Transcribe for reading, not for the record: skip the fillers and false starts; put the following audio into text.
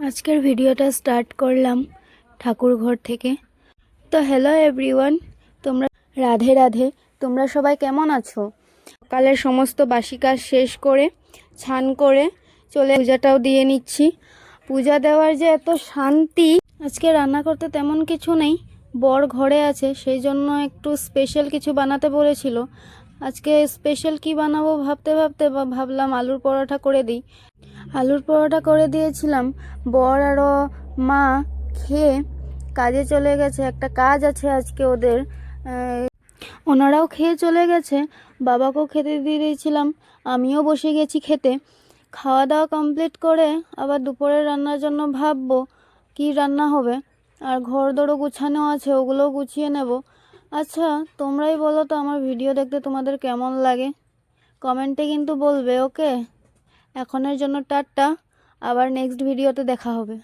আজকের ভিডিওটা স্টার্ট করলাম ঠাকুর ঘর থেকে। তো হ্যালো এভরিওয়ান, তোমরা রাধে রাধে। তোমরা সবাই কেমন আছো? সকালের সমস্ত বাসি কাজ শেষ করে স্নান করে চলে পূজাটাও দিয়ে নিচ্ছি। পূজা দেওয়ার যে এত শান্তি। আজকে রান্না করতে তেমন কিছু নেই, বর ঘরে আছে, সেই জন্য একটু স্পেশাল কিছু বানাতে বলেছিল। আজকে স্পেশাল কি বানাবো ভাবতে ভাবতে ভাবলাম আলুর পরোটা করে দিই। আলুর পরোটা করে দিয়েছিলাম, বর আরও মা খেয়ে কাজে চলে গেছে। একটা কাজ আছে আজকে ওদের, ওনারাও খেয়ে চলে গেছে। বাবাকেও খেতে দিয়ে দিয়েছিলাম, আমিও বসে গেছি খেতে। খাওয়া দাওয়া কমপ্লিট করে আবার দুপুরে রান্নার জন্য ভাববো কি রান্না হবে। আর ঘর দোরও গুছানো আছে, ওগুলোও গুছিয়ে নেব। আচ্ছা, তোমরাই বলো তো আমার ভিডিও দেখতে তোমাদের কেমন লাগে, কমেন্টে কিন্তু বলবে। ওকে, এখনের জন্য টাটা, আবার নেক্সট ভিডিওতে দেখা হবে।